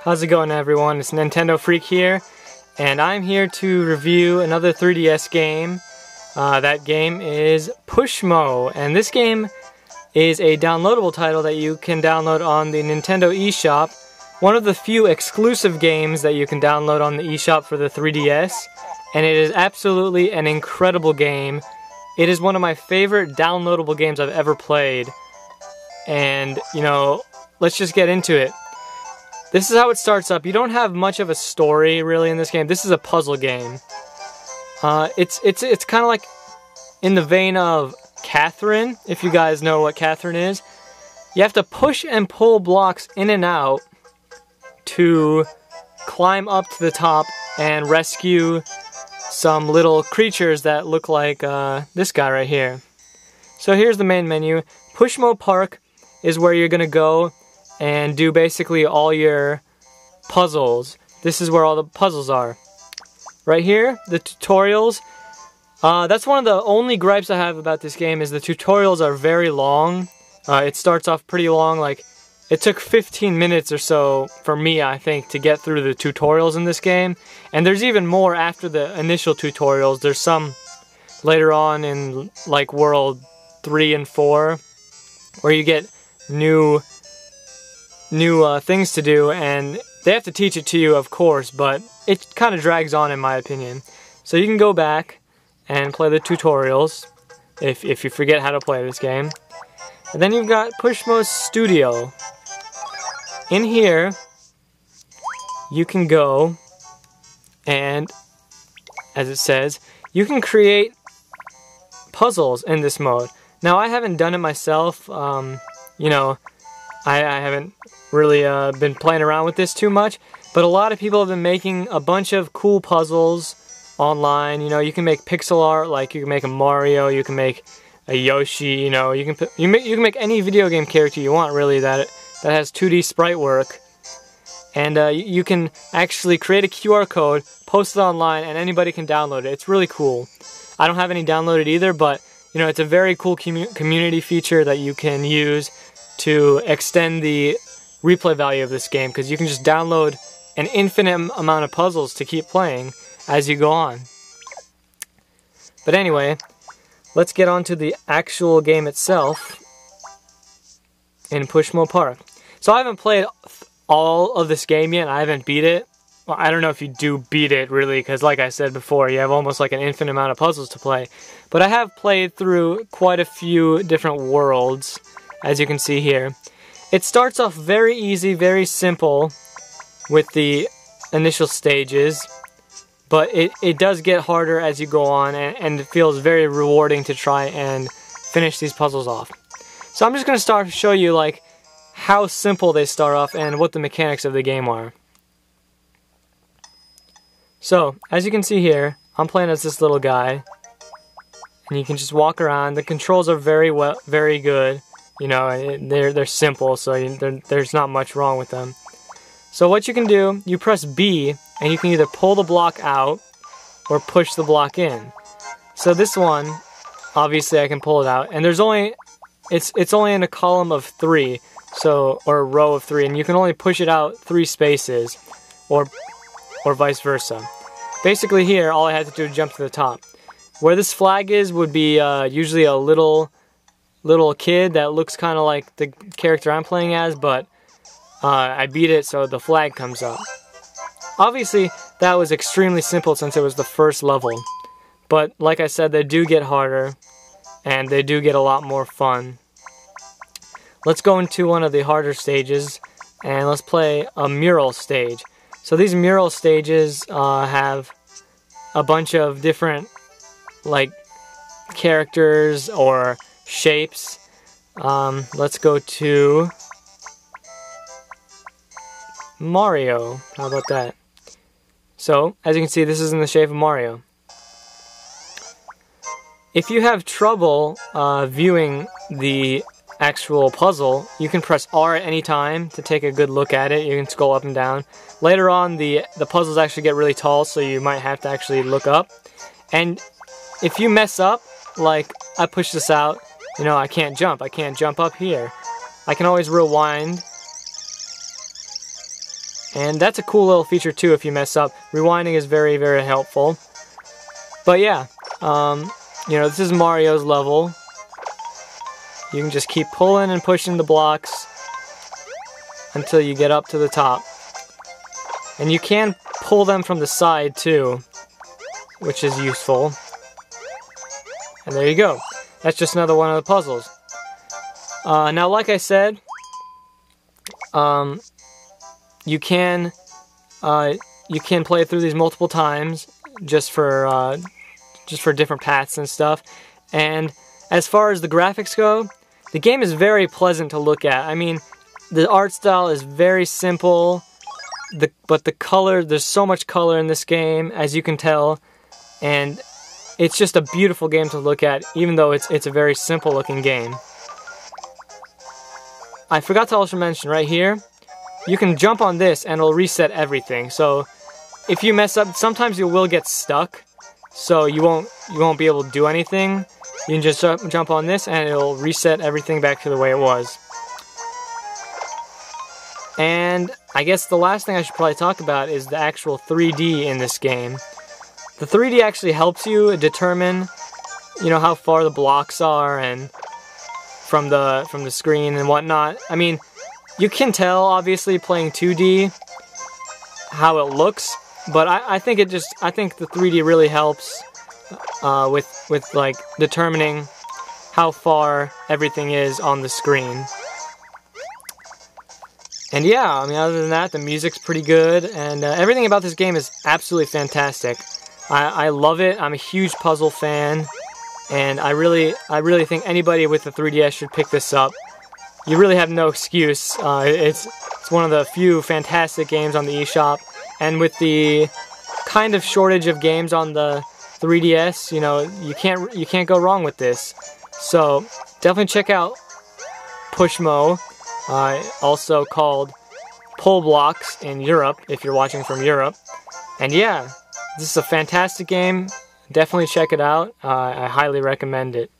How's it going, everyone? It's Nintendo Freak here, and I'm here to review another 3DS game. That game is Pushmo, and this game is a downloadable title that you can download on the Nintendo eShop. One of the few exclusive games that you can download on the eShop for the 3DS, and it is absolutely an incredible game. It is one of my favorite downloadable games I've ever played, and, you know, let's just get into it. This is how it starts up. You don't have much of a story really in this game. This is a puzzle game. It's kind of like in the vein of Catherine, if you guys know what Catherine is. You have to push and pull blocks in and out to climb up to the top and rescue some little creatures that look like this guy right here. So here's the main menu. Pushmo Park is where you're gonna go and do basically all your puzzles. This is where all the puzzles are. Right here, the tutorials. That's one of the only gripes I have about this game, is the tutorials are very long. It starts off pretty long, like it took 15 minutes or so for me, I think, to get through the tutorials in this game. And there's even more after the initial tutorials. There's some later on in like World 3 and 4 where you get new things to do, and they have to teach it to you, of course, but it kind of drags on in my opinion. So you can go back and play the tutorials if you forget how to play this game. And then you've got Pushmo Studio. In here, you can go and, as it says, you can create puzzles in this mode. Now, I haven't done it myself. You know, I haven't really been playing around with this too much, but a lot of people have been making a bunch of cool puzzles online. You know, you can make pixel art, like you can make a Mario, you can make a Yoshi. You know, you can make any video game character you want, really, that has 2D sprite work. And you can actually create a QR code, post it online, and anybody can download it. It's really cool. I don't have any downloaded either, but you know, it's a very cool community feature that you can use to extend the replay value of this game, because you can just download an infinite amount of puzzles to keep playing as you go on. But anyway, let's get on to the actual game itself in Pushmo Park. So I haven't played all of this game yet. I haven't beat it. Well, I don't know if you do beat it really, because like I said before, you have almost like an infinite amount of puzzles to play. But I have played through quite a few different worlds, as you can see here. It starts off very easy, very simple with the initial stages, but it does get harder as you go on, and it feels very rewarding to try and finish these puzzles off. So I'm just going to show you like how simple they start off and what the mechanics of the game are. So, as you can see here, I'm playing as this little guy, and you can just walk around. The controls are very good. You know, they're simple, so there's not much wrong with them. So what you can do, you press B, and you can either pull the block out or push the block in. So this one, obviously I can pull it out, and there's only it's only in a column of 3, so, or a row of 3, and you can only push it out 3 spaces, or vice versa. Basically here, all I had to do is jump to the top. Where this flag is would be usually a little kid that looks kind of like the character I'm playing as, but I beat it, so the flag comes up. Obviously, that was extremely simple since it was the first level, but like I said, they do get harder, and they do get a lot more fun. Let's go into one of the harder stages, and let's play a mural stage. So these mural stages have a bunch of different, like, characters or shapes. Let's go to Mario. How about that? So, as you can see, this is in the shape of Mario. If you have trouble viewing the actual puzzle, you can press R at any time to take a good look at it. You can scroll up and down. Later on, the puzzles actually get really tall, so you might have to actually look up. And if you mess up, like I push this out, you know, I can't jump up here. I can always rewind And that's a cool little feature too if you mess up. Rewinding is very, very helpful. But yeah, you know, this is Mario's level. You can just keep pulling and pushing the blocks until you get up to the top. And you can pull them from the side too, which is useful. And there you go. That's just another one of the puzzles. Now, like I said, you can play through these multiple times just for different paths and stuff. And as far as the graphics go, the game is very pleasant to look at. I mean, the art style is very simple, but the color, there's so much color in this game, as you can tell, and it's just a beautiful game to look at, even though it's a very simple looking game. I forgot to also mention right here, you can jump on this and it'll reset everything. So if you mess up, sometimes you will get stuck, so you won't be able to do anything. You can just jump on this and it'll reset everything back to the way it was. And I guess the last thing I should probably talk about is the actual 3D in this game. The 3D actually helps you determine, you know, how far the blocks are and from the screen and whatnot. I mean, you can tell obviously playing 2D how it looks, but I think the 3D really helps with like determining how far everything is on the screen. And yeah, I mean, other than that, the music's pretty good, and everything about this game is absolutely fantastic. I love it. I'm a huge puzzle fan, and I really think anybody with a 3DS should pick this up. You really have no excuse. It's one of the few fantastic games on the eShop, and with the kind of shortage of games on the 3DS, you know, you can't go wrong with this. So definitely check out Pushmo, also called Pull Blocks in Europe if you're watching from Europe. And yeah, this is a fantastic game. Definitely check it out. I highly recommend it.